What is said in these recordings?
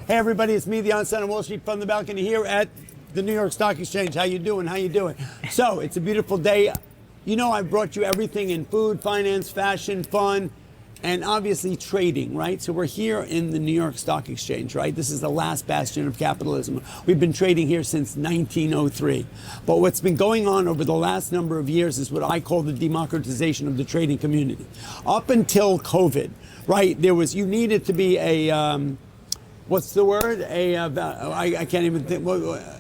Hey everybody, it's me, the Onset on Wall Street from the balcony here at the New York Stock Exchange. How you doing? How you doing? So, it's a beautiful day. You know, I've brought you everything in food, finance, fashion, fun, and obviously trading, right? So we're here in the New York Stock Exchange, right? This is the last bastion of capitalism. We've been trading here since 1903. But what's been going on over the last number of years is what I call the democratization of the trading community. Up until COVID, right, you needed to be a, what's the word? I can't even think.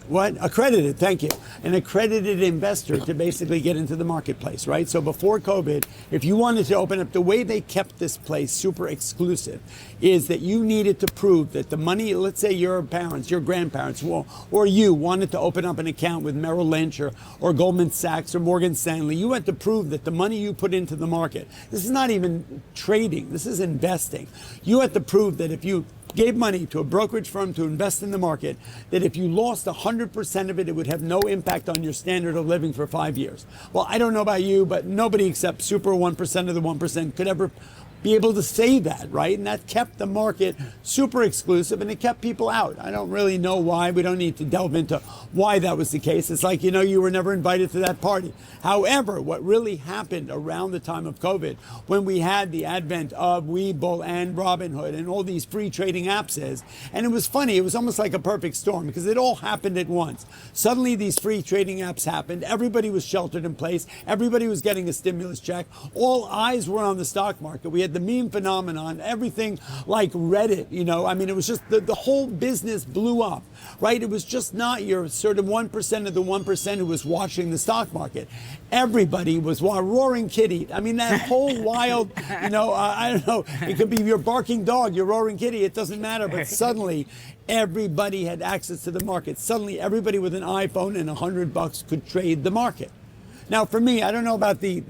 What? Accredited, thank you. An accredited investor to basically get into the marketplace, right? So before COVID, if you wanted to open up, the way they kept this place super exclusive is that you needed to prove that the money, let's say your parents, your grandparents, or you wanted to open up an account with Merrill Lynch or Goldman Sachs or Morgan Stanley, you had to prove that the money you put into the market, this is not even trading, this is investing. You had to prove that if you gave money to a brokerage firm to invest in the market, that if you lost 100% of it, it would have no impact on your standard of living for 5 years. Well, I don't know about you, but nobody except super 1% of the 1% could ever be able to say that, right? And that kept the market super exclusive and it kept people out. I don't really know why. We don't need to delve into why that was the case. It's like, you know, you were never invited to that party. However, what really happened around the time of COVID, when we had the advent of Webull and Robinhood and all these free trading apps and it was funny, it was almost like a perfect storm because it all happened at once. Suddenly these free trading apps happened. Everybody was sheltered in place. Everybody was getting a stimulus check. All eyes were on the stock market. We had the meme phenomenon, everything like Reddit, you know, I mean, it was just the whole business blew up, right? It was just not your sort of 1% of the 1% who was watching the stock market. Everybody was roaring kitty. I mean, that whole wild, you know, I don't know, it could be your barking dog, your roaring kitty, it doesn't matter, but suddenly everybody had access to the market. Suddenly everybody with an iPhone and $100 could trade the market. Now, for me, I don't know about the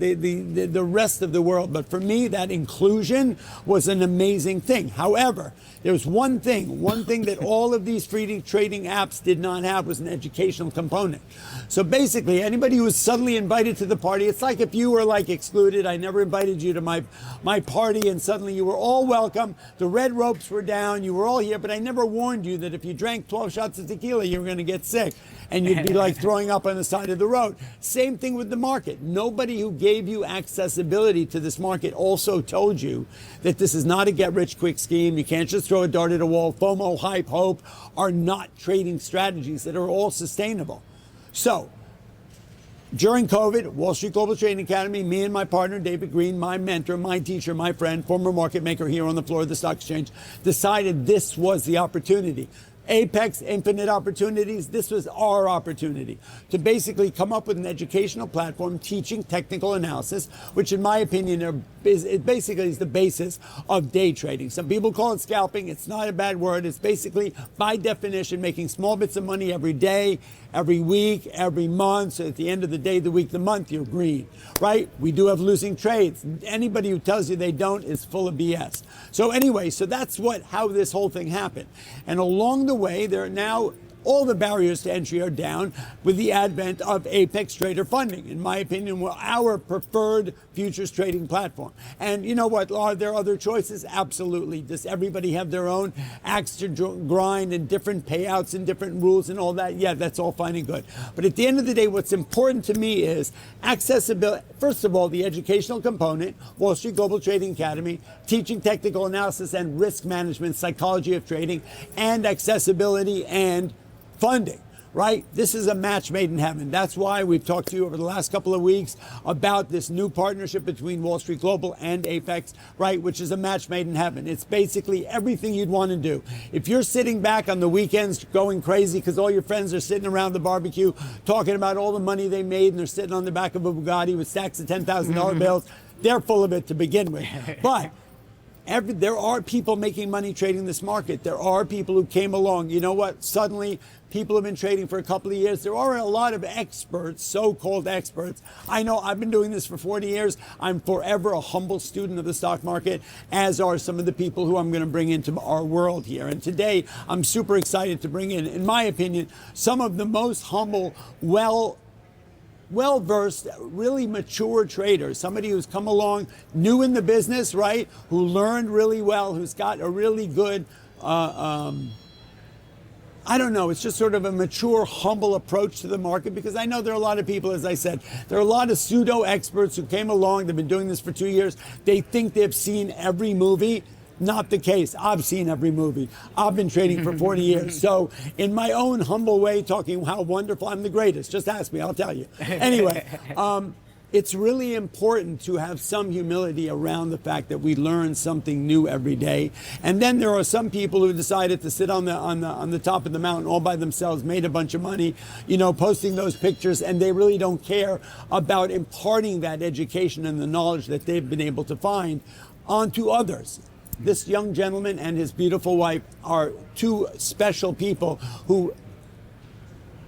rest of the world, but for me, that inclusion was an amazing thing. However, there's one thing that all of these free trading apps did not have was an educational component. So basically, anybody who was suddenly invited to the party, it's like if you were like excluded, I never invited you to my party, and suddenly you were all welcome, the red ropes were down, you were all here, but I never warned you that if you drank 12 shots of tequila, you were going to get sick, and you'd be like throwing up on the side of the road. Same thing with the market. Nobody who gave you accessibility to this market also told you that this is not a get-rich-quick scheme. You can't just throw a dart at a wall. FOMO, hype, hope are not trading strategies that are all sustainable. So, during COVID, Wall Street Global Trading Academy, me and my partner, David Green, my mentor, my teacher, my friend, former market maker here on the floor of the stock exchange, decided this was the opportunity. Apex, infinite opportunities. This was our opportunity to basically come up with an educational platform teaching technical analysis, which in my opinion it basically is the basis of day trading. Some people call it scalping. It's not a bad word. It's basically, by definition, making small bits of money every day, every week, every month. So at the end of the day, the week, the month, you're green, right? We do have losing trades. Anybody who tells you they don't is full of BS. So anyway, so that's how this whole thing happened. And along the way, there are now all the barriers to entry are down with the advent of Apex Trader Funding. In my opinion, our preferred futures trading platform. And you know what? Are there other choices? Absolutely. Does everybody have their own axe to grind and different payouts and different rules and all that? Yeah, that's all fine and good. But at the end of the day, what's important to me is accessibility. First of all, the educational component, Wall Street Global Trading Academy, teaching technical analysis and risk management, psychology of trading, and accessibility and funding, right? This is a match made in heaven. That's why we've talked to you over the last couple of weeks about this new partnership between Wall Street Global and Apex, right? Which is a match made in heaven. It's basically everything you'd want to do. If you're sitting back on the weekends going crazy because all your friends are sitting around the barbecue talking about all the money they made and they're sitting on the back of a Bugatti with stacks of $10,000 bills, they're full of it to begin with. But there are people making money trading this market. There are people who came along. You know what? Suddenly, people have been trading for a couple of years. There are a lot of experts, so-called experts. I know I've been doing this for 40 years. I'm forever a humble student of the stock market, as are some of the people who I'm going to bring into our world here. And today, I'm super excited to bring in my opinion, some of the most humble, well-versed, really mature trader, somebody who's come along new in the business, right? Who learned really well, who's got a really good, I don't know, it's just sort of a mature, humble approach to the market, because I know there are a lot of people, as I said, there are a lot of pseudo experts who came along, they've been doing this for 2 years, they think they've seen every movie. Not the case. I've seen every movie. I've been trading for 40 years. So in my own humble way, talking how wonderful, I'm the greatest. Just ask me, I'll tell you. Anyway, it's really important to have some humility around the fact that we learn something new every day. And then there are some people who decided to sit on the top of the mountain all by themselves, made a bunch of money, you know, posting those pictures, and they really don't care about imparting that education and the knowledge that they've been able to find onto others. This young gentleman and his beautiful wife are two special people who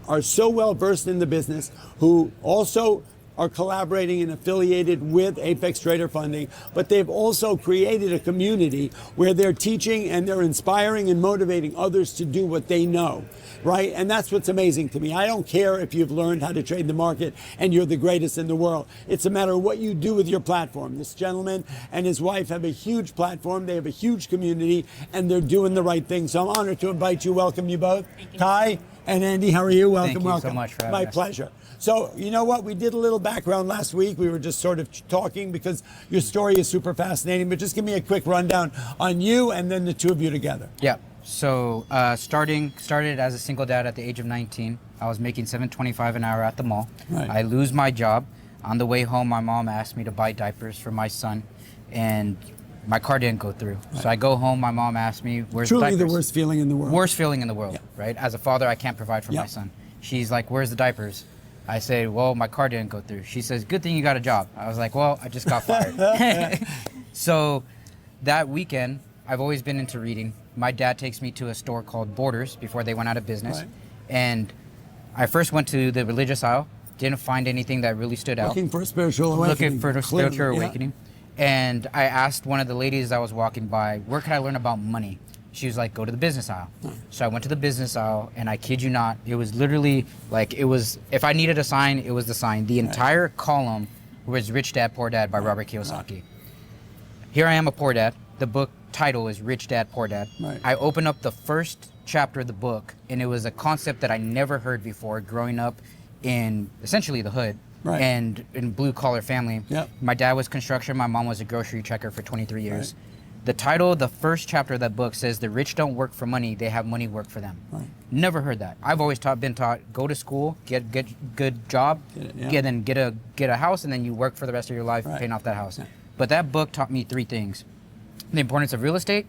are so well versed in the business, who also are collaborating and affiliated with Apex Trader Funding, but they've also created a community where they're teaching and they're inspiring and motivating others to do what they know, right? And that's what's amazing to me. I don't care if you've learned how to trade the market and you're the greatest in the world. It's a matter of what you do with your platform. This gentleman and his wife have a huge platform. They have a huge community, and they're doing the right thing. So I'm honored to invite you. Welcome you both. Kai and Andy, how are you? Welcome, Thank you welcome. so much for having us. My pleasure. So, you know what? We did a little background last week. We were just sort of talking because your story is super fascinating, but just give me a quick rundown on you and then the two of you together. Yeah. So, started as a single dad at the age of 19. I was making $7.25 an hour at the mall. Right. I lose my job. On the way home, my mom asked me to buy diapers for my son, and my car didn't go through. Right. So I go home, my mom asked me, where's the diapers? Truly the worst feeling in the world. Worst feeling in the world, Yeah. right? As a father, I can't provide for Yeah. my son. She's like, where's the diapers? I say, well, my car didn't go through. She says, good thing you got a job. I was like, well, I just got fired. So that weekend, I've always been into reading. My dad takes me to a store called Borders before they went out of business. Right. And I first went to the religious aisle, didn't find anything that really stood out. Looking for a spiritual awakening. Looking for a spiritual Clearly, yeah. awakening. And I asked one of the ladies that was walking by, where could I learn about money? She was like, go to the business aisle. So I went to the business aisle, and I kid you not, it was literally like, it was, if I needed a sign, it was the sign. The entire column was Rich Dad, Poor Dad by Robert Kiyosaki. Here I am, a poor dad. The book title is Rich Dad, Poor Dad. Right. I opened up the first chapter of the book, and it was a concept that I never heard before growing up in essentially the hood. Right. And in blue collar family. Yep. My dad was construction, my mom was a grocery checker for 23 years. Right. The title, the first chapter of that book says, the rich don't work for money, they have money work for them. Right. Never heard that. I've always been taught, go to school, get good job, get a house, and then you work for the rest of your life paying off that house. Yeah. But that book taught me three things. The importance of real estate,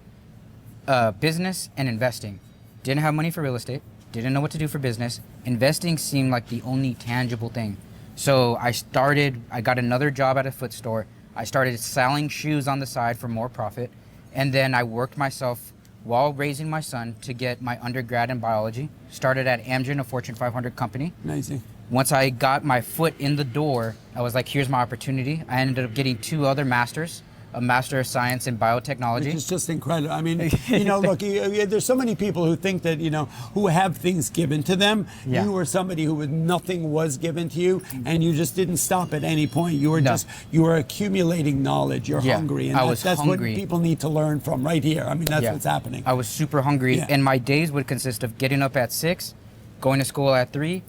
business, and investing. Didn't have money for real estate, didn't know what to do for business. Investing seemed like the only tangible thing. So I got another job at a foot store. I started selling shoes on the side for more profit. And then I worked myself while raising my son to get my undergrad in biology. Started at Amgen, a Fortune 500 company. Amazing. Once I got my foot in the door, I was like, here's my opportunity. I ended up getting 2 other masters. A Master of Science in Biotechnology. Which is just incredible. I mean, you know, look, there's so many people who think that, you know, who have things given to them. Yeah. You were somebody who nothing was given to you, and you just didn't stop at any point. You were you were accumulating knowledge. You're hungry. And that's hungry. What people need to learn from right here. I mean, that's what's happening. I was super hungry, and my days would consist of getting up at 6, going to school at 3,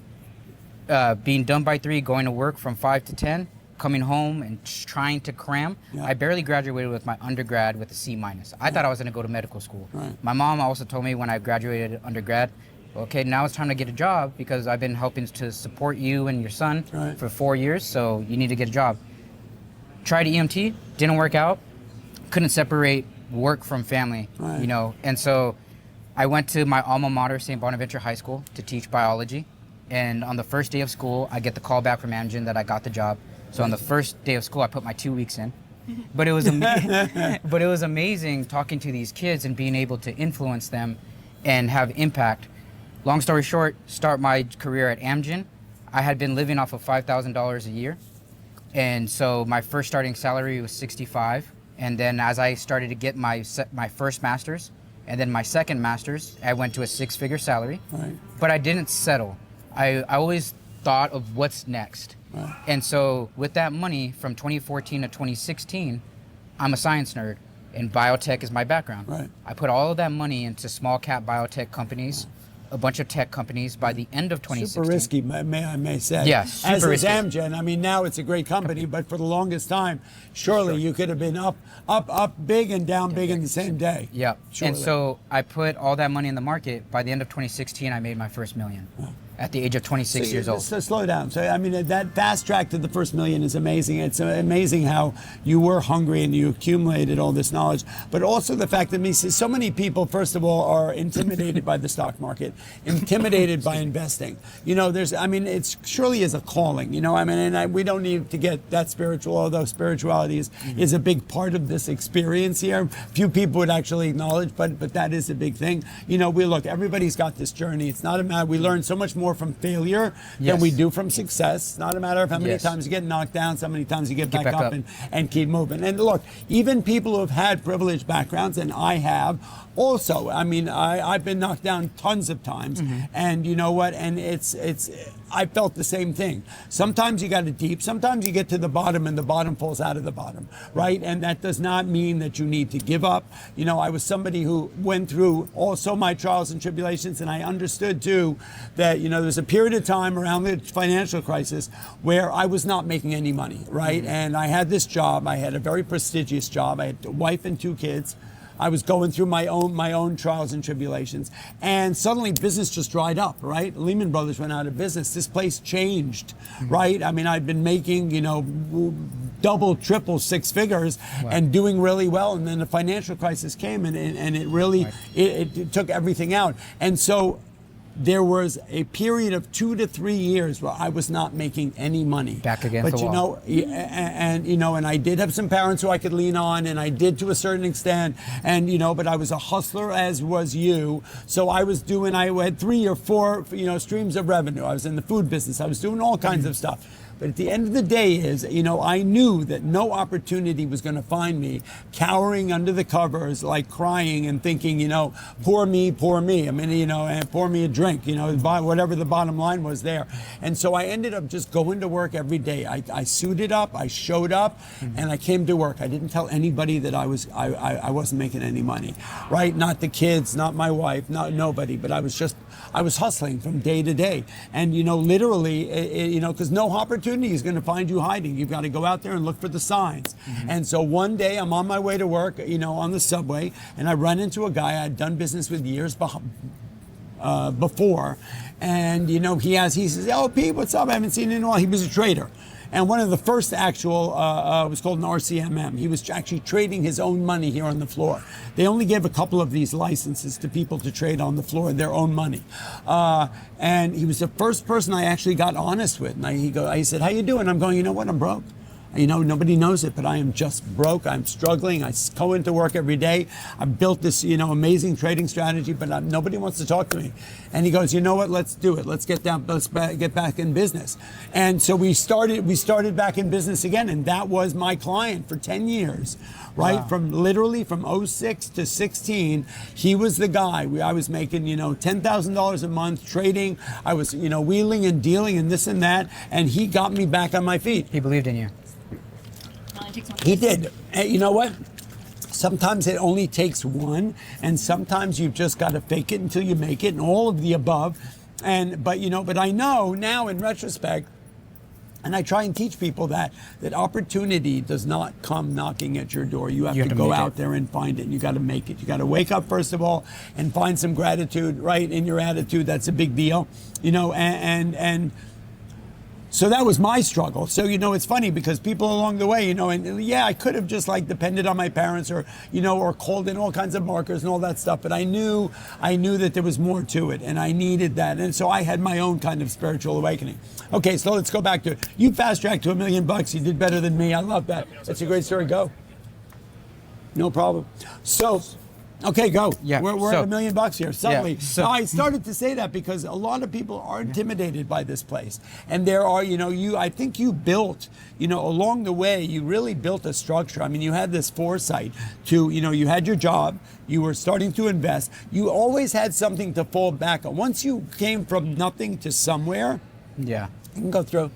being done by 3, going to work from 5 to 10, coming home and trying to cram. Yeah. I barely graduated with my undergrad with a C-. I thought I was going to go to medical school. Right. My mom also told me when I graduated undergrad, okay, now it's time to get a job because I've been helping to support you and your son for 4 years, so you need to get a job. Tried EMT, didn't work out. Couldn't separate work from family, you know, and so I went to my alma mater, St. Bonaventure High School, to teach biology. And on the first day of school, I get the call back from Amgen that I got the job. So on the first day of school, I put my 2 weeks in. But it was but it was amazing talking to these kids and being able to influence them and have impact. Long story short, start my career at Amgen. I had been living off of $5,000 a year. And so my first starting salary was $65. And then as I started to get my first master's and then my second master's, I went to a 6-figure salary. Right. But I didn't settle. I always thought of what's next. And so with that money from 2014 to 2016, I'm a science nerd and biotech is my background. Right. I put all of that money into small cap biotech companies, a bunch of tech companies. By the end of 2016. Super risky, I may say. Yeah, As super is risky. Amgen. I mean, now it's a great company, but for the longest time, surely you could have been up big and down big in the same day. Yeah. Surely. And so I put all that money in the market. By the end of 2016, I made my first million at the age of 26 years old. So slow down. So I mean, that fast track to the first million is amazing. It's amazing how you were hungry and you accumulated all this knowledge, but also the fact that so many people, first of all, are intimidated by the stock market, intimidated by investing. You know, it surely is a calling. You know, I mean, and we don't need to get that spiritual, although spirituality is a big part of this experience here. Few people would actually acknowledge, but that is a big thing. You know, everybody's got this journey. It's not a matter. We learn so much more from failure than we do from success. It's not a matter of how many times you get knocked down, so many times you get back up. And keep moving. And look, even people who have had privileged backgrounds, and I have also, I mean, I've been knocked down tons of times, and you know what? And I felt the same thing. Sometimes you got it deep, sometimes you get to the bottom and the bottom falls out of the bottom, right? And that does not mean that you need to give up. You know, I was somebody who went through also my trials and tribulations, and I understood too that, you know, there's a period of time around the financial crisis where I was not making any money, right? And I had this job, I had a very prestigious job, I had a wife and 2 kids. I was going through my own trials and tribulations, and suddenly business just dried up, right? Lehman Brothers went out of business. This place changed, right? I mean, I'd been making, you know, double, triple, 6 figures and doing really well, and then the financial crisis came, and it really, it took everything out. And so there was a period of 2 to 3 years where I was not making any money. Back against the wall. But you know, and I did have some parents who I could lean on, and I did to a certain extent, and you know, but I was a hustler, as was you. So I had 3 or 4, you know, streams of revenue. I was in the food business. I was doing all kinds of stuff. But at the end of the day you know, I knew that no opportunity was going to find me cowering under the covers, like crying and thinking, you know, poor me, poor me. I mean, you know, and pour me a drink, you know, whatever the bottom line was there. And so I ended up just going to work every day. I suited up, I showed up, and I came to work. I didn't tell anybody that I wasn't making any money, right? Not the kids, not my wife, not nobody, but I was hustling from day to day. And, you know, literally, you know, because no opportunity is going to find you hiding. You've got to go out there and look for the signs. And so one day I'm on my way to work, you know, on the subway, and I run into a guy I'd done business with years before. And, you know, he says, "Oh, Pete, what's up? I haven't seen you in a while." He was a trader. And one of the first actual was called an RCMM. He was actually trading his own money here on the floor. They only gave a couple of these licenses to people to trade on the floor, their own money. And he was the first person I actually got honest with. And I said, "How you doing?" I'm going, "You know what? I'm broke. You know, nobody knows it, but I am just broke. I'm struggling. I go into work every day. I've built this, you know, amazing trading strategy, but nobody wants to talk to me." And he goes, "You know what? Let's do it. Let's get back in business." And so we started back in business again, and that was my client for 10 years, right? Wow. From 06 to 16, he was the guy. I was making, you know, $10,000 a month trading. I was, you know, wheeling and dealing and this and that, and he got me back on my feet. He believed in you. He did. You know what? Sometimes it only takes one, and sometimes you've just got to fake it until you make it, and all of the above. But I know now in retrospect, and I try and teach people that opportunity does not come knocking at your door. You have to go out there and find it. And you got to make it. You got to wake up first of all and find some gratitude, right, in your attitude. That's a big deal, you know, and so that was my struggle. So, you know, it's funny because people along the way, you know, and yeah, I could have just like depended on my parents or, you know, or called in all kinds of markers and all that stuff. But I knew that there was more to it, and I needed that. And so I had my own kind of spiritual awakening. Okay, so let's go back to it. You fast-tracked to $1 million. You did better than me. I love that. That's a great story. Go. No problem. So, okay, go. Yeah, we're at $1 million here. Suddenly, yeah, I started to say that because a lot of people are intimidated by this place, and there are, you know, I think you built, you know, along the way, you really built a structure. I mean, you had this foresight to, you know, you had your job, you were starting to invest, you always had something to fall back on. Once you came from nothing to somewhere, yeah, you can go through.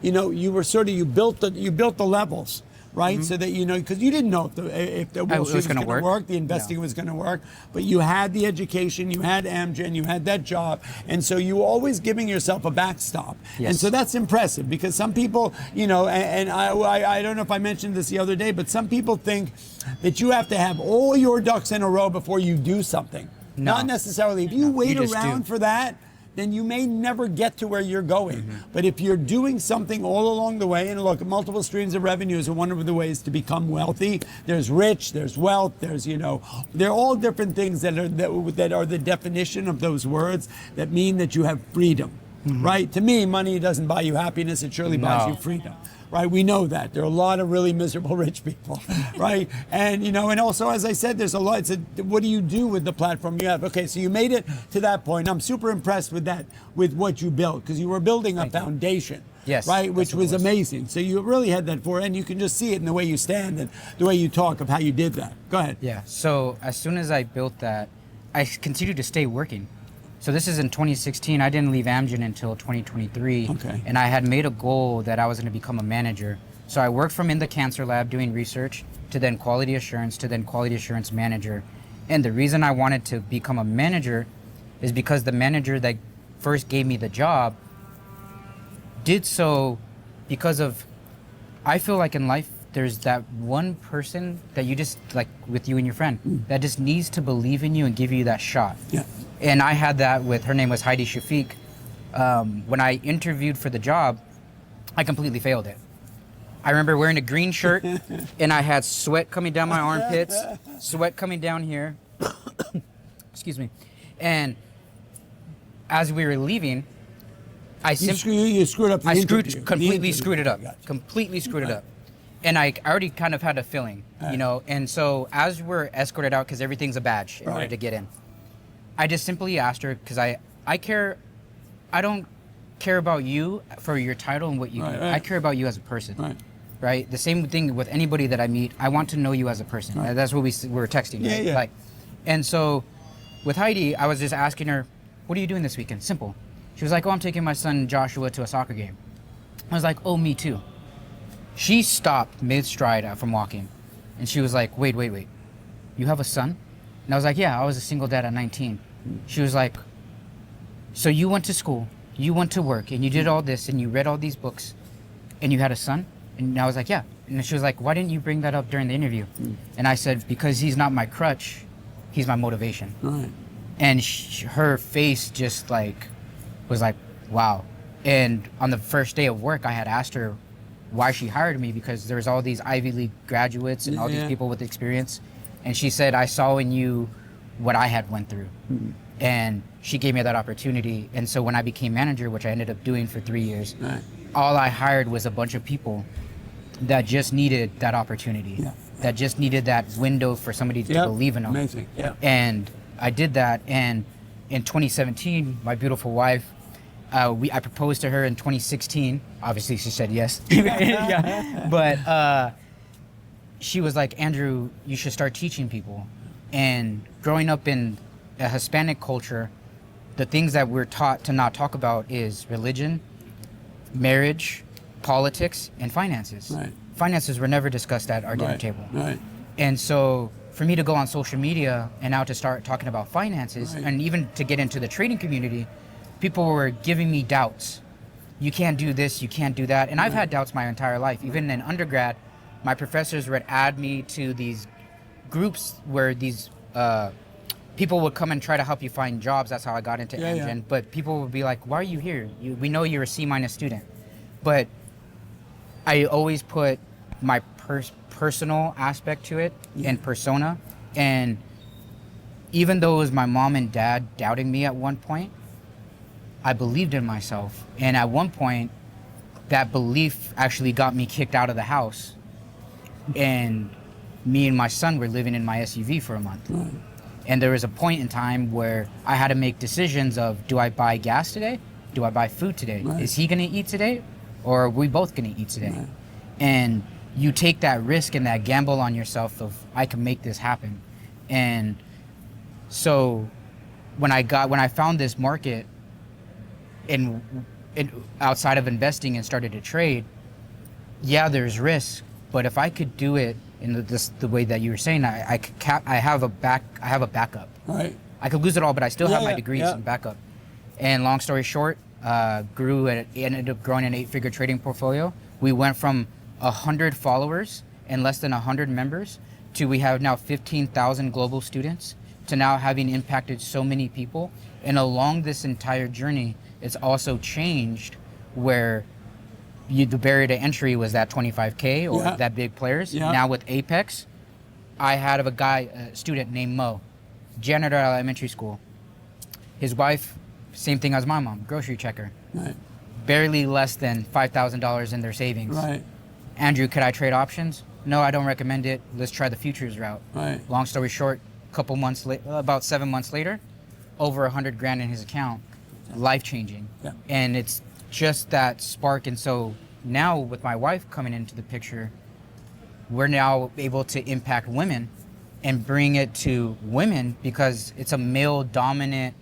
you were sort of, you built the levels, right? So that, because you didn't know if the Wall Street was going to work, the investing was going to work, but you had the education, you had Amgen, you had that job, and so you were always giving yourself a backstop. Yes. And so that's impressive, because some people, and I don't know if I mentioned this the other day, but some people think that you have to have all your ducks in a row before you do something. No. Not necessarily. If you wait just around do. for that, then you may never get to where you're going. But if you're doing something all along the way, and look, multiple streams of revenue is one of the ways to become wealthy. There's rich, there's wealth, there's, they're all different things that are the definition of those words that mean that you have freedom, right? To me, money doesn't buy you happiness, it surely buys you freedom. Right, we know that there are a lot of really miserable rich people, right? And and also, as I said, there's a lot. What do you do with the platform you have? Okay, so you made it to that point. I'm super impressed with that, with what you built, because you were building a foundation, yes, right, which was amazing. So you really had that and you can just see it in the way you stand and the way you talk of how you did that. Go ahead. Yeah. So as soon as I built that, I continued to stay working. So this is in 2016. I didn't leave Amgen until 2023. Okay. And I had made a goal that I was going to become a manager. So I worked from in the cancer lab doing research to then quality assurance to then quality assurance manager. And the reason I wanted to become a manager is because the manager that first gave me the job did so because of, I feel like in life, there's that one person that you just, like with you and your friend, that just needs to believe in you and give you that shot. Yeah. And I had that with, her name was Heidi Shafiq. When I interviewed for the job, I completely failed it. I remember wearing a green shirt and I had sweat coming down my armpits, sweat coming down here. Excuse me. And as we were leaving, You screwed up the interview. Completely screwed it up. Gotcha. Completely screwed it up. And I already kind of had a feeling, and so as we're escorted out, because everything's a badge in order to get in, I just simply asked her, because I don't care about you for your title and what you do. I care about you as a person. Right? The same thing with anybody that I meet. I want to know you as a person. That's what we were texting. Yeah, right? yeah. And so with Heidi, I was just asking her, what are you doing this weekend? Simple. She was like, oh, I'm taking my son Joshua to a soccer game. I was like, oh, me too. She stopped mid-stride from walking, and she was like, wait, you have a son? And I was like, yeah, I was a single dad at 19. She was like, so you went to school, you went to work, and you did all this, and you read all these books, and you had a son? And I was like, yeah. And she was like, why didn't you bring that up during the interview? And I said, because he's not my crutch, he's my motivation. And her face just was like, wow. And on the first day of work, I had asked her why she hired me, because there's all these Ivy League graduates and all these people with experience. And she said, I saw in you what I had went through. And she gave me that opportunity. And so when I became manager, which I ended up doing for 3 years, all I hired was a bunch of people that just needed that opportunity, that just needed that window for somebody to believe in them. Amazing. Yeah. And I did that. And in 2017, my beautiful wife, I proposed to her in 2016. Obviously, she said yes. But she was like, Andrew, you should start teaching people. And growing up in a Hispanic culture, the things that we're taught to not talk about is religion, marriage, politics, and finances. Finances were never discussed at our dinner table. And so for me to go on social media and now to start talking about finances, and even to get into the trading community, people were giving me doubts. You can't do this, you can't do that. And I've had doubts my entire life. Even in undergrad, my professors would add me to these groups where these people would come and try to help you find jobs. That's how I got into Amgen. But people would be like, why are you here? We know you're a C- student. But I always put my personal aspect to it and persona. And even though it was my mom and dad doubting me at one point, I believed in myself. And at one point, that belief actually got me kicked out of the house. And me and my son were living in my SUV for a month. And there was a point in time where I had to make decisions of, do I buy gas today? Do I buy food today? Is he gonna eat today? Or are we both gonna eat today? And you take that risk and that gamble on yourself of, I can make this happen. And so when I found this market, and outside of investing and started to trade, yeah, there's risk, but if I could do it in the way that you were saying, I have a backup. Right. I could lose it all, but I still have my degrees yeah. and backup. And long story short, ended up growing an 8-figure trading portfolio. We went from 100 followers and less than 100 members to we have now 15,000 global students to now having impacted so many people. And along this entire journey, it's also changed where the barrier to entry was that 25K or that big players. Yeah. Now with Apex, I had a student named Mo, janitor at elementary school. His wife, same thing as my mom, grocery checker. Right. Barely less than $5,000 in their savings. Right. Andrew, could I trade options? No, I don't recommend it. Let's try the futures route. Right. Long story short, about 7 months later, over 100 grand in his account, life changing. Yeah. And it's just that spark. And so now with my wife coming into the picture, we're now able to impact women and bring it to women because it's a male dominant.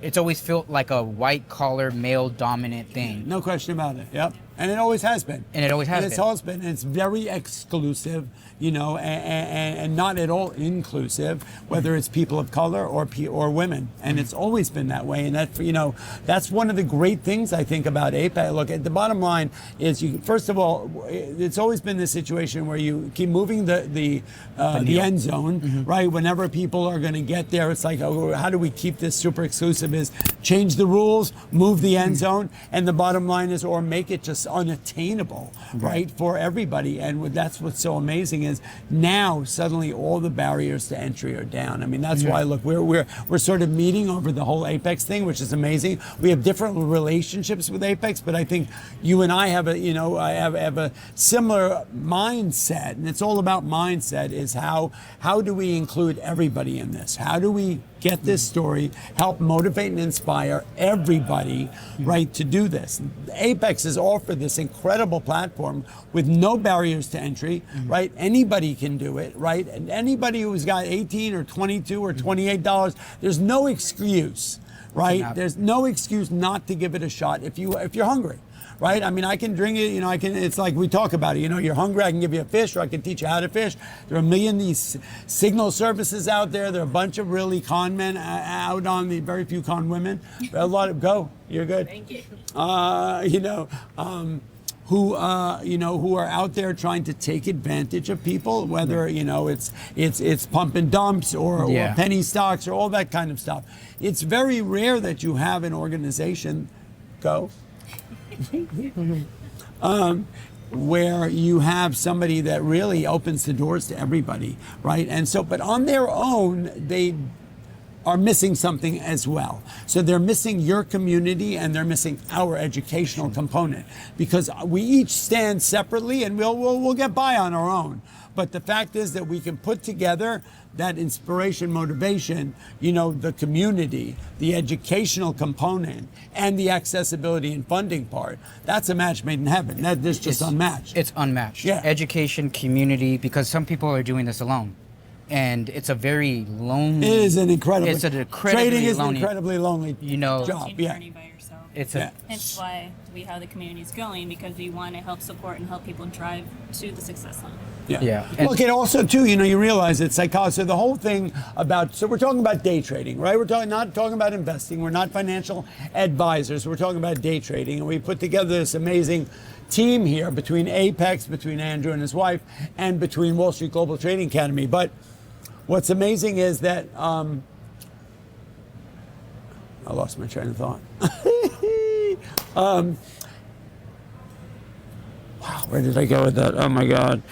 It's always felt like a white collar male dominant thing. No question about it. Yep. And it always has been. And it always has been. It's always been. And it's very exclusive, you know, and not at all inclusive, whether it's people of color or women. And it's always been that way. And that, you know, that's one of the great things I think about APEC. Look, at the bottom line is, first of all, it's always been this situation where you keep moving the end zone, right? Whenever people are going to get there, it's like, oh, how do we keep this super exclusive? Is change the rules, move the end zone, and the bottom line is, or make it just unattainable, right, for everybody. And that's what's so amazing is now suddenly all the barriers to entry are down. I mean, that's why, look, we're sort of meeting over the whole Apex thing, which is amazing. We have different relationships with Apex, but I think you and I have I have a similar mindset, and it's all about mindset. Is how do we include everybody in this? How do we get this story, help motivate and inspire everybody, right, to do this? Apex has offered this incredible platform with no barriers to entry, right? Anybody can do it, right? And anybody who's got 18 or 22 or $28, there's no excuse, right? There's no excuse not to give it a shot if you're hungry. Right? I mean, I can drink it, it's like we talk about it, you're hungry, I can give you a fish, or I can teach you how to fish. There are a million these signal services out there. There are a bunch of really con men out on the, very few con women. A lot of, you're good. Thank you. Who are out there trying to take advantage of people, whether, it's pump and dumps or penny stocks or all that kind of stuff. It's very rare that you have an organization, where you have somebody that really opens the doors to everybody, right? And so, but on their own, they are missing something as well. So they're missing your community and they're missing our educational component, because we each stand separately and we'll get by on our own. But the fact is that we can put together that inspiration, motivation, the community, the educational component, and the accessibility and funding part. That's a match made in heaven. That is just unmatched. It's unmatched. Yeah. Education, community, because some people are doing this alone. And it's a very lonely. It is an incredibly. It's an incredibly trading is lonely, an incredibly lonely job. Journey by yourself. It's Hence why we have the communities going, because we want to help support and help people drive to the success line. Yeah. Look, and also too, you realize it's psychology. So the whole thing so we're talking about day trading, right? We're not talking about investing. We're not financial advisors. We're talking about day trading, and we put together this amazing team here between Apex, between Andrew and his wife, and between Wall Street Global Trading Academy. But what's amazing is that I lost my train of thought. Wow, where did I go with that? Oh my God!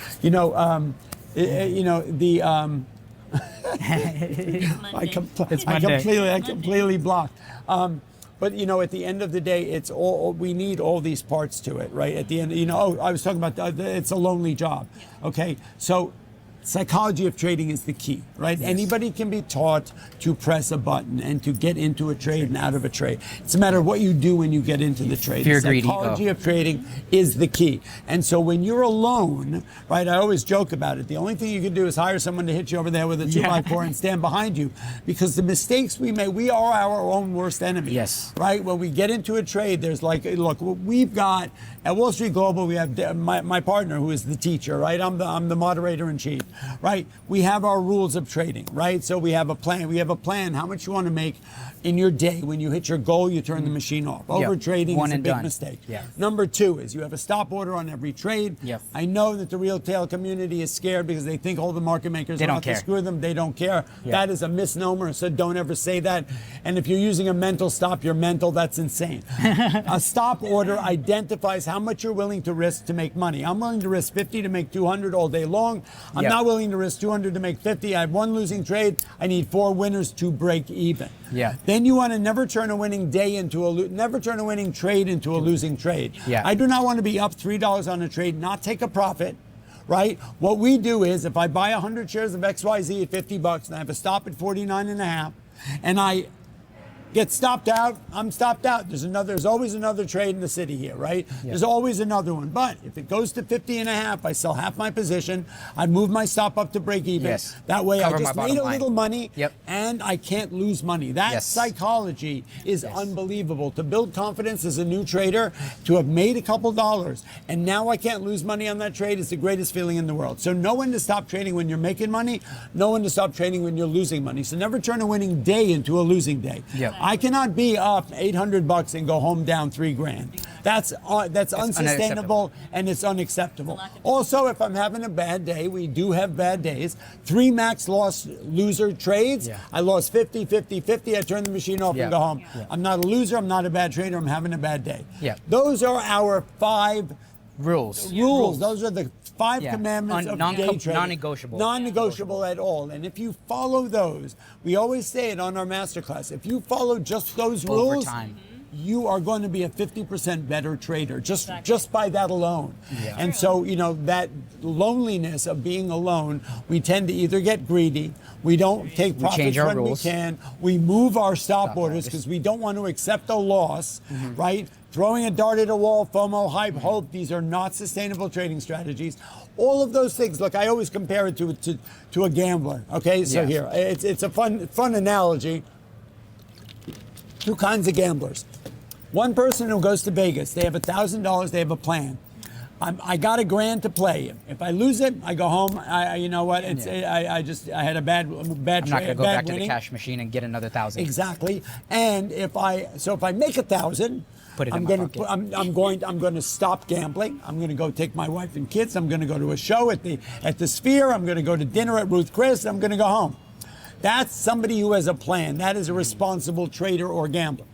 I completely blocked. But at the end of the day, it's all we need. All these parts to it, right? At the end, I was talking about it's a lonely job. Okay, so psychology of trading is the key, right? Yes. Anybody can be taught to press a button and to get into a trade and out of a trade. It's a matter of what you do when you get into the trade. Fear, The greed, psychology ego. of trading is the key. And so when you're alone, right, I always joke about it. The only thing you can do is hire someone to hit you over there with a 2x4 and stand behind you, because the mistakes we make, we are our own worst enemy. Yes. Right? When we get into a trade, there's like, look, we've got, at Wall Street Global, we have my partner who is the teacher, right? I'm the moderator in chief, right? We have our rules of trading, right? So we have a plan. We have a plan how much you want to make in your day. When you hit your goal, you turn the machine off. Over trading One is a and big done. mistake. Yeah. Number 2 is you have a stop order on every trade. Yep. I know that the retail community is scared because they think all the market makers They are don't out to care. screw them. They don't care. Yeah. That is a misnomer, so don't ever say that. And if you're using a mental stop, you're mental. That's insane. A stop order identifies how much you're willing to risk to make money. I'm willing to risk 50 to make 200 all day long. I'm Yeah. not willing to risk 200 to make 50. I have one losing trade. I need 4 winners to break even. Yeah. Then you want to never turn a winning day into never turn a winning trade into a losing trade. Yeah. I do not want to be up $3 on a trade, not take a profit. Right? What we do is if I buy 100 shares of XYZ at $50 and I have a stop at 49.5 and I get stopped out, I'm stopped out. There's always another trade in the city here, right? Yeah. There's always another one. But if it goes to 50.5, I sell half my position. I move my stop up to break even. Yes. That way Cover I my just bottom made a line. little money Yep. and I can't lose money. That Yes. psychology is unbelievable. To build confidence as a new trader, to have made a couple dollars, and now I can't lose money on that trade is the greatest feeling in the world. So know when to stop trading when you're making money, know when to stop trading when you're losing money. So never turn a winning day into a losing day. Yep. I cannot be up $800 and go home down $3,000. That's unsustainable and it's unacceptable. Also, if I'm having a bad day, we do have bad days. 3 max loss loser trades. Yeah. I lost 50, 50, 50. I turn the machine off Yeah. and go home. Yeah. I'm not a loser. I'm not a bad trader. I'm having a bad day. Yeah. Those are our 5 Rules. rules. Those are the 5 Yeah. commandments of Non- day non- trading. non-negotiable. Non-negotiable at all. And if you follow those, we always say it on our masterclass, if you follow just those Over rules, time. you are going to be a 50% better trader just by that alone. Yeah. And so, that loneliness of being alone, we tend to either get greedy, we don't take profits change our when rules. we can, we move our stop orders orders. because we don't want to accept a loss, right? Throwing a dart at a wall, FOMO, hype, hope, these are not sustainable trading strategies. All of those things, look, I always compare it to a gambler, okay? So Yes. here, it's a fun analogy. 2 kinds of gamblers. One person who goes to Vegas, they have $1,000, they have a plan. I got $1,000 to play. If I lose it, I go home. You know what? I had a bad I'm trade. not going to go back to the winning. cash machine and get another 1,000. Exactly. And if I make 1,000, Put it in I'm my going pocket. to I'm going to stop gambling. I'm going to go take my wife and kids. I'm going to go to a show at the Sphere. I'm going to go to dinner at Ruth Chris. I'm going to go home. That's somebody who has a plan. That is a responsible trader or gambler.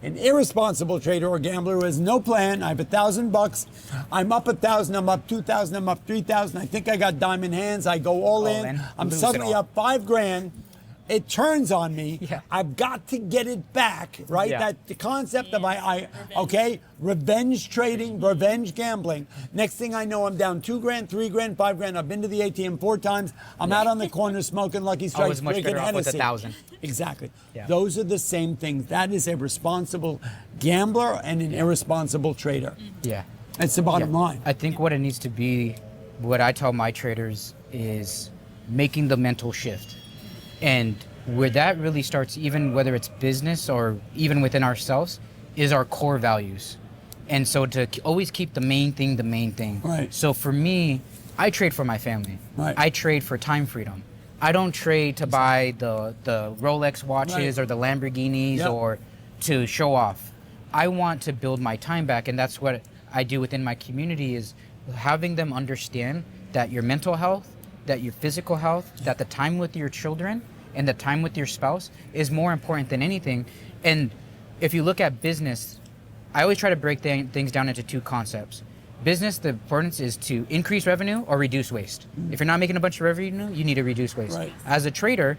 An irresponsible trader or gambler who has no plan. I have $1,000. I'm up 1,000. I'm up 2,000. I'm up 3,000. I think I got diamond hands. I go all in. I'm Lose it suddenly all. up $5,000. It turns on me. Yeah. I've got to get it back, right? Yeah. That the concept of Revenge. revenge trading, revenge gambling. Next thing I know, I'm down $2,000, $3,000, $5,000. I've been to the ATM 4 times. I'm out on the corner smoking Lucky Strikes, was much drinking better off with Hennessy. 1,000. Exactly. Yeah. Those are the same things. That is a responsible gambler and an irresponsible trader. Yeah. That's the bottom line. I think what it needs to be, what I tell my traders is making the mental shift. And where that really starts, even whether it's business or even within ourselves, is our core values. And so to always keep the main thing. Right. So for me, I trade for my family. Right. I trade for time freedom. I don't trade to buy the Rolex watches Right. or the Lamborghinis Yep. or to show off. I want to build my time back, and that's what I do within my community, is having them understand that your mental health, that your physical health, that the time with your children and the time with your spouse is more important than anything. And if you look at business, I always try to break things down into 2 concepts. Business, the importance is to increase revenue or reduce waste. If you're not making a bunch of revenue, you need to reduce waste. Right. As a trader,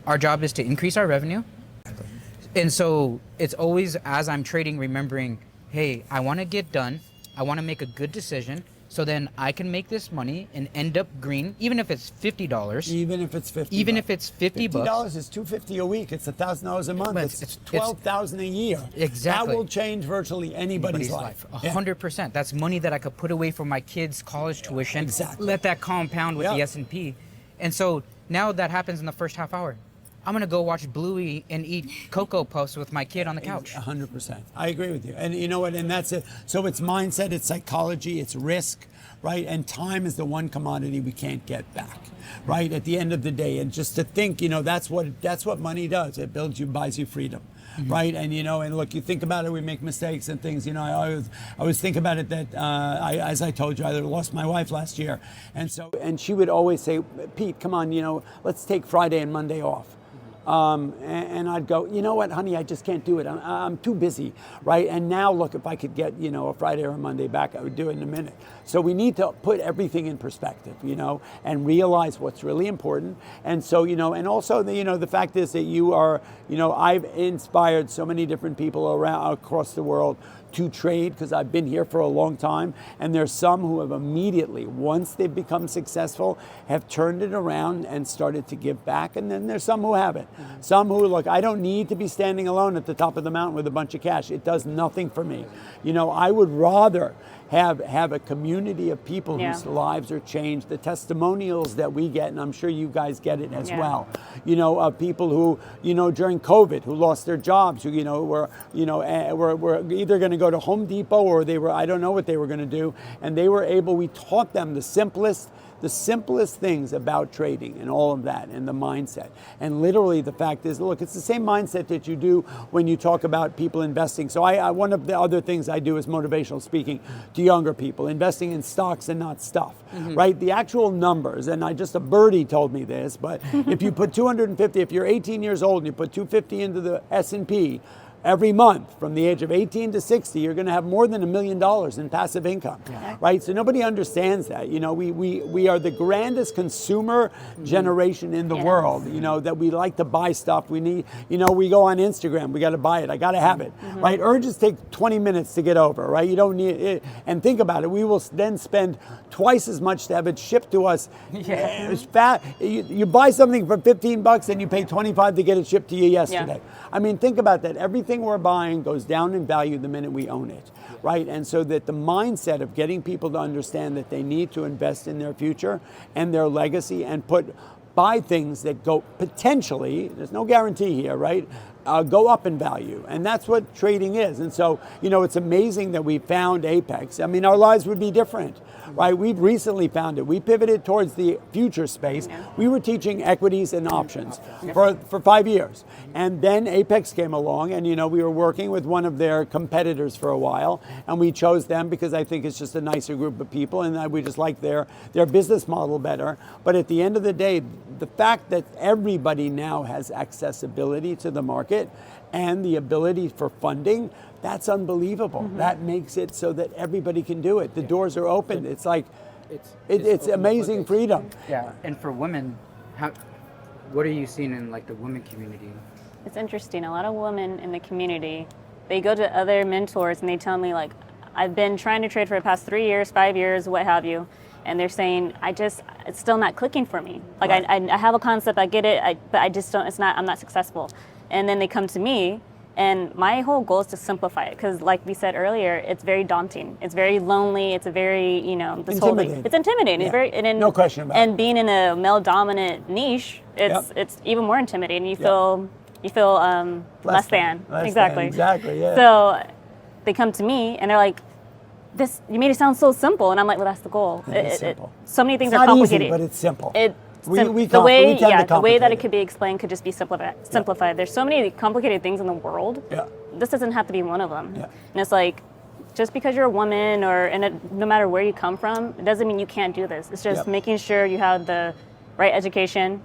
our job is to increase our revenue. And so it's always, as I'm trading, remembering, hey, I want to get done. I want to make a good decision. So then I can make this money and end up green, even if it's $50. Even if it's 50. Even bucks. if it's $50 $50 is $250 a week. It's $1,000 a month. But It's $12,000 a year. Exactly. That will change virtually anybody's life. 100%. That's money that I could put away for my kids' college tuition. Exactly. Let that compound with the S&P. And so now that happens in the first half hour. I'm going to go watch Bluey and eat Cocoa Puffs with my kid on the couch. 100%. I agree with you. And you know what? And that's it. So it's mindset, it's psychology, it's risk, right? And time is the one commodity we can't get back, right? At the end of the day. And just to think, that's what money does. It builds you, buys you freedom. Right, and and look, you think about it. We make mistakes and things. I always think about it that as I told you, I lost my wife last year, and she would always say, "Pete, come on, let's take Friday and Monday off." And I'd go, you know what, honey, I just can't do it. I'm too busy, right? And now look, if I could get, a Friday or a Monday back, I would do it in a minute. So we need to put everything in perspective, and realize what's really important. And so, and also, the fact is that you are, I've inspired so many different people across the world to trade because I've been here for a long time, and there's some who have immediately, once they've become successful, have turned it around and started to give back, and then there's some who haven't. Some who, look, I don't need to be standing alone at the top of the mountain with a bunch of cash. It does nothing for me. I would rather have a community of people whose lives are changed. The testimonials that we get, and I'm sure you guys get it as well, of people who, during COVID, who lost their jobs, who, were either going to go to Home Depot or I don't know what they were going to do. And we taught them the simplest things about trading and all of that and the mindset. And literally the fact is, look, it's the same mindset that you do when you talk about people investing. So one of the other things I do is motivational speaking to younger people, investing in stocks and not stuff, right? The actual numbers, and a birdie told me this, but if you put 250, if you're 18 years old and you put 250 into the S&P, every month from the age of 18 to 60, you're going to have more than $1 million in passive income, right? So nobody understands that. We are the grandest consumer generation in the world, that we like to buy stuff. We need, we go on Instagram, we got to buy it. I got to have it, right? Urges take 20 minutes to get over, right? You don't need it. And think about it. We will then spend twice as much to have it shipped to us. It's fat. You buy something for $15 and you pay $25 to get it shipped to you yesterday. I mean, think about that. Everything we're buying goes down in value the minute we own it, right? And so that the mindset of getting people to understand that they need to invest in their future and their legacy and buy things that go potentially, there's no guarantee here, right? Go up in value. And that's what trading is. And so, it's amazing that we found Apex. I mean, our lives would be different, right? We've recently found it. We pivoted towards the future space. We were teaching equities and options for 5 years. And then Apex came along and, we were working with one of their competitors for a while. And we chose them because I think it's just a nicer group of people and we just like their business model better. But at the end of the day, the fact that everybody now has accessibility to the market and the ability for funding, that's unbelievable. That makes it so that everybody can do it. The doors are open. It's like, it's amazing freedom. Yeah, and for women, what are you seeing in the women community? It's interesting. A lot of women in the community, they go to other mentors and they tell me I've been trying to trade for the past 3 years, 5 years, what have you. And they're saying, it's still not clicking for me. Right. I have a concept, I get it, but I just don't, I'm not successful. And then they come to me, and my whole goal is to simplify it. Because like we said earlier, it's very daunting. It's very lonely. It's a very, this whole thing. It's intimidating. Yeah. It's very, no question about it. And being in a male-dominant niche, it's even more intimidating. You feel less than. Exactly. Exactly, yeah. So they come to me, and they're like, you made it sound so simple, and I'm like, well, that's the goal. It's simple. So many things are complicated. It's not easy, but it's simple. The way that it could be explained could just be simplified. There's so many complicated things in the world. Yeah. This doesn't have to be one of them. Yeah. And it's just because you're a woman no matter where you come from, it doesn't mean you can't do this. It's just making sure you have the right education,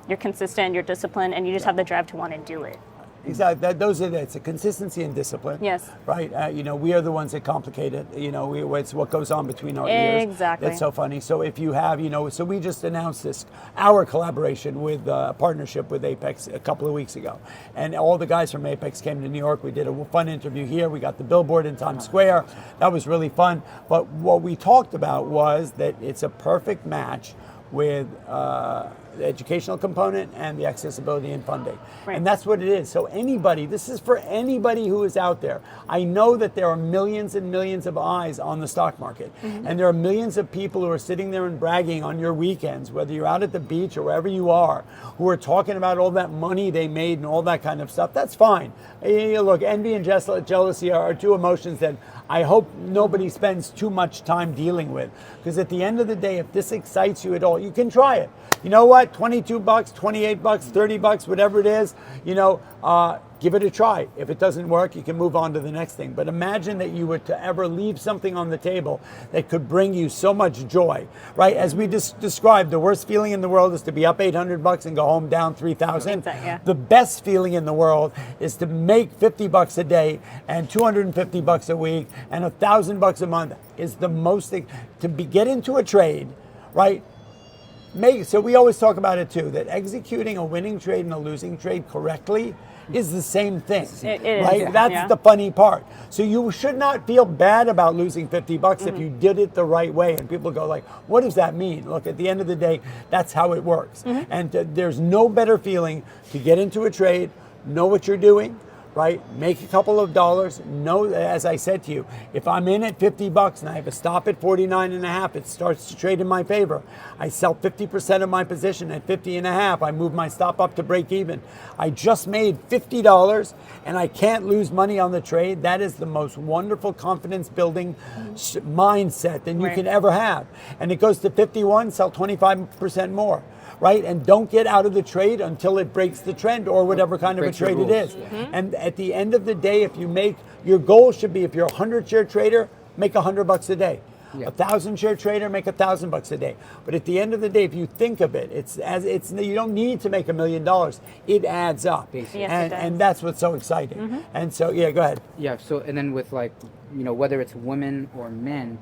you're consistent, you're disciplined, and you just have the drive to want to do it. Exactly. Those are it's a consistency and discipline. Yes. Right. We are the ones that complicate it. It's what goes on between our ears. Exactly. That's so funny. So if you have, so we just announced our collaboration with partnership with Apex a couple of weeks ago, and all the guys from Apex came to New York. We did a fun interview here. We got the billboard in Times Square. That was really fun. But what we talked about was that it's a perfect match with the educational component and the accessibility and funding. Right. And that's what it is. So this is for anybody who is out there. I know that there are millions and millions of eyes on the stock market. And there are millions of people who are sitting there and bragging on your weekends, whether you're out at the beach or wherever you are, who are talking about all that money they made and all that kind of stuff. That's fine. Look, envy and jealousy are two emotions that I hope nobody spends too much time dealing with. Because at the end of the day, if this excites you at all, you can try it. You know what? $22, $28, $30, whatever it is, give it a try. If it doesn't work, you can move on to the next thing. But imagine that you were to ever leave something on the table that could bring you so much joy, right? As we just described, the worst feeling in the world is to be up $800 and go home down 3,000. Yeah. The best feeling in the world is to make $50 a day and $250 a week and $1,000 a month is the most get into a trade, right? So we always talk about it too, that executing a winning trade and a losing trade correctly is the same thing, it is, right? That's yeah. the funny part. So you should not feel bad about losing $50 if you did it the right way. And people go like, what does that mean? Look, at the end of the day, that's how it works. And there's no better feeling to get into a trade, know what you're doing, right? Make a couple of dollars. Know, as I said to you, if I'm in at $50 and I have a stop at 49.5, it starts to trade in my favor. I sell 50% of my position at 50.5. I move my stop up to break even. I just made $50 and I can't lose money on the trade. That is the most wonderful confidence building mindset that you can ever have. And it goes to 51, sell 25% more. Right? And don't get out of the trade until it breaks the trend or whatever kind of a trade it is. And at the end of the day, if you make, your goal should be, if you're a 100-share trader, make $100 a day. A 1,000-share trader, make $1,000 a day. But at the end of the day, if you think of it, you don't need to make $1 million. It adds up. Yes, and that's what's so exciting. And so, go ahead. Yeah, so, and then with whether it's women or men,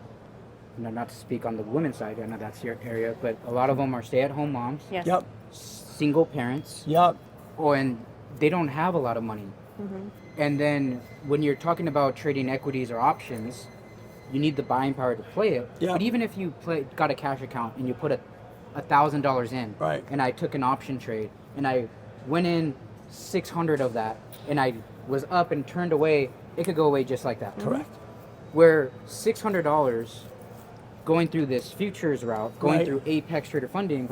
not to speak on the women's side, I know that's your area, but a lot of them are stay-at-home moms. Yes. Yep. Single parents. Yep. And they don't have a lot of money. And then when you're talking about trading equities or options, you need the buying power to play it. Yep. But even if you got a cash account and you put $1,000 in, right, and I took an option trade and I went in 600 of that and I was up and turned away, it could go away just like that. Correct. Where $600 going through this futures route, going through Apex Trader Funding,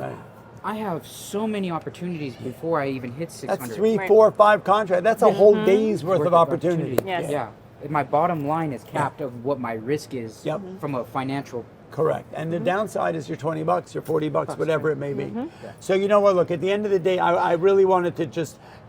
I have so many opportunities before I even hit 600. That's 3, 4, 5 contracts. That's a whole day's worth of opportunity. Yes. Yeah. My bottom line is capped of what my risk is from a financial. Correct. And the downside is your $20, your $40, whatever it may be. So you know what, look, at the end of the day, I really wanted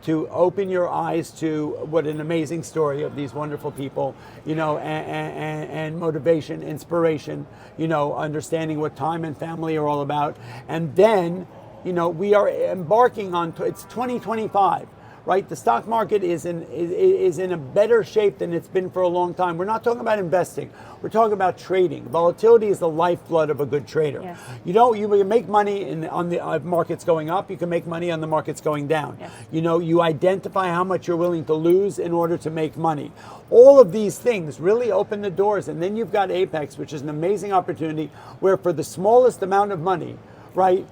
to open your eyes to what an amazing story of these wonderful people, and motivation, inspiration, understanding what time and family are all about. And then, we are embarking on, it's 2025. Right, the stock market is in a better shape than it's been for a long time. We're not talking about investing. We're talking about trading. Volatility is the lifeblood of a good trader. Yes. You can make money on the markets going up. You can make money on the markets going down. Yes. You identify how much you're willing to lose in order to make money. All of these things really open the doors. And then you've got Apex, which is an amazing opportunity where for the smallest amount of money, right,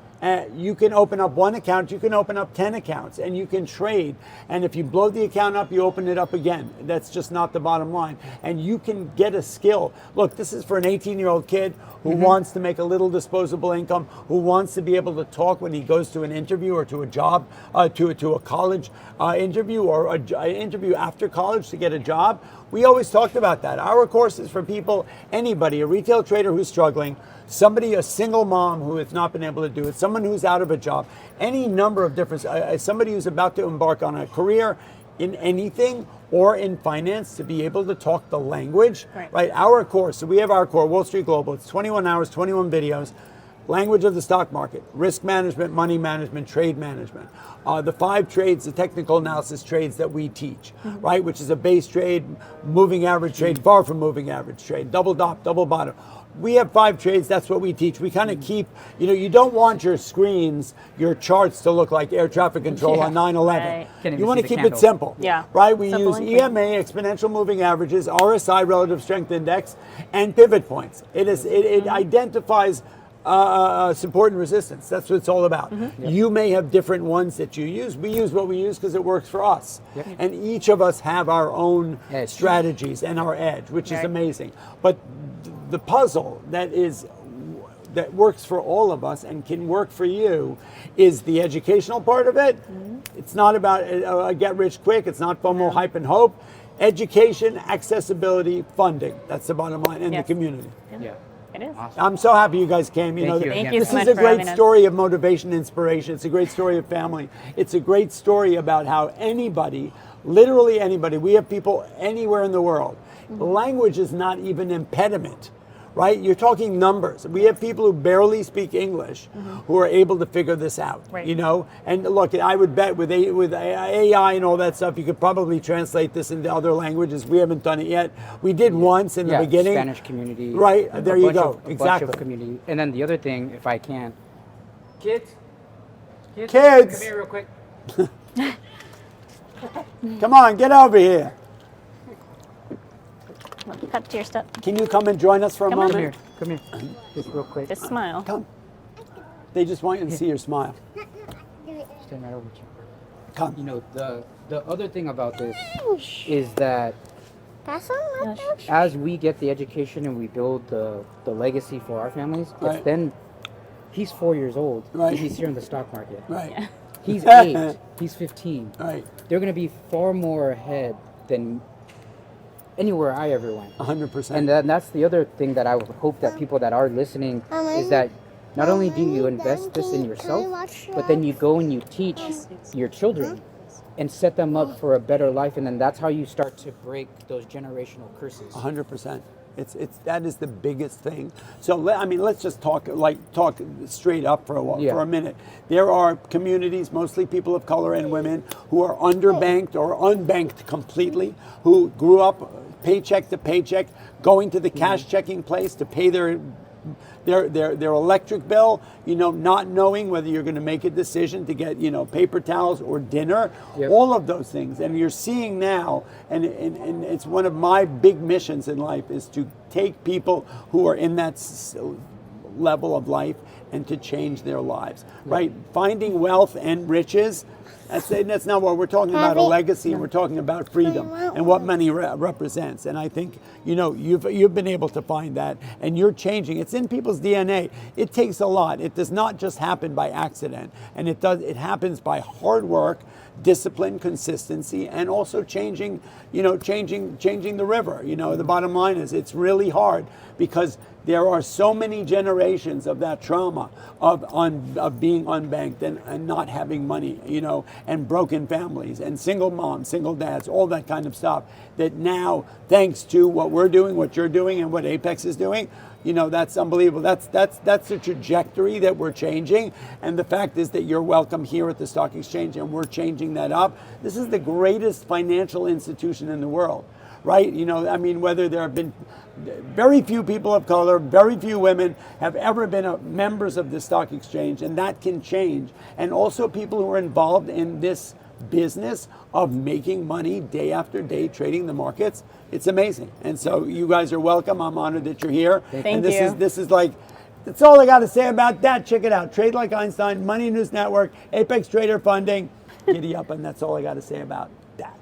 you can open up one account, you can open up 10 accounts, and you can trade. And if you blow the account up, you open it up again. That's just not the bottom line. And you can get a skill. Look, this is for an 18-year-old kid who wants to make a little disposable income, who wants to be able to talk when he goes to an interview or to a job, to a college interview or an interview after college to get a job. We always talked about that. Our course is for people, anybody, a retail trader who's struggling, somebody, a single mom who has not been able to do it, someone who's out of a job, any number of different, somebody who's about to embark on a career in anything or in finance to be able to talk the language, right? Our course, so we have our core, Wall Street Global, it's 21 hours, 21 videos. language of the stock market, risk management, money management, trade management. The 5 trades, the technical analysis trades that we teach, right? Which is a base trade, moving average trade, far from moving average trade, double top, double bottom. We have 5 trades, that's what we teach. We kind of keep, you don't want your screens, your charts to look like air traffic control on 9/11. Right. Can't even You want to see the keep it candle. simple. Yeah. Right? We Simple use and clean. EMA, exponential moving averages, RSI, relative strength index, and pivot points. It identifies support and resistance. That's what it's all about. You may have different ones that you use. We use what we use because it works for us. And each of us have our own Edge. strategies and our edge, which is Right. amazing. But the puzzle that works for all of us and can work for you is the educational part of it. It's not about get rich quick. It's not FOMO, hype, and hope. Education, accessibility, funding. That's the bottom line, and Yes. the community. Yeah. It is. Awesome. I'm so happy you guys came. Thank you Thank again. you This so is much a for great having us. story of motivation, inspiration. It's a great story of family. It's a great story about how anybody, literally anybody, we have people anywhere in the world. Language is not even an impediment, right? You're talking numbers. We have people who barely speak English who are able to figure this out, Right. And look, I would bet with AI and all that stuff, you could probably translate this into other languages. We haven't done it yet. We did once in the beginning. Spanish community. Right, a there you bunch go. of- a bunch Exactly. of community. And then the other thing, if I can, kids, Kids. come here real quick. Come on, get over here. Cut to your step. Can you come and join us for a Come on. moment? Come here, just real quick. Just smile. Come. They just want you to see your smile. Stand right over to you. Come. You know, the other thing about this is that That's all right. as we get the education and we build the legacy for our families, Right. it's then he's 4 years old. Right. And he's here in the stock market. Right. He's 8. He's 15. Right. They're going to be far more ahead than anywhere I ever went. 100%. And then that's the other thing that I would hope that people that are listening is that not only do you invest this in yourself, but then you go and you teach your children and set them up for a better life, and then that's how you start to break those generational curses. 100%. That is the biggest thing. So let's just talk straight up for a minute. There are communities, mostly people of color and women, who are underbanked or unbanked completely, who grew up paycheck to paycheck, going to the cash checking place to pay their electric bill, not knowing whether you're going to make a decision to get, paper towels or dinner, all of those things. And you're seeing now, and it's one of my big missions in life, is to take people who are in that level of life and to change their lives, right? Finding wealth and riches, that's not what we're talking about, a legacy, and we're talking about freedom and what money represents. And I think, you've been able to find that, and you're changing. It's in people's DNA. It takes a lot. It does not just happen by accident, and it happens by hard work, discipline, consistency, and also changing the river. The bottom line is it's really hard because there are so many generations of that trauma of being unbanked and not having money, and broken families and single moms, single dads, all that kind of stuff, that now, thanks to what we're doing, what you're doing, and what Apex is doing, that's unbelievable. That's the trajectory that we're changing. And the fact is that you're welcome here at the Stock Exchange, and we're changing that up. This is the greatest financial institution in the world, right? Whether there have been very few people of color, very few women have ever been members of the Stock Exchange, and that can change. And also people who are involved in this business of making money day after day, trading the markets. It's amazing. And so you guys are welcome. I'm honored that you're here. Thank and you. This is like, that's all I got to say about that. Check it out. Trade Like Einstein, Money News Network, Apex Trader Funding. Giddy up, and that's all I got to say about that.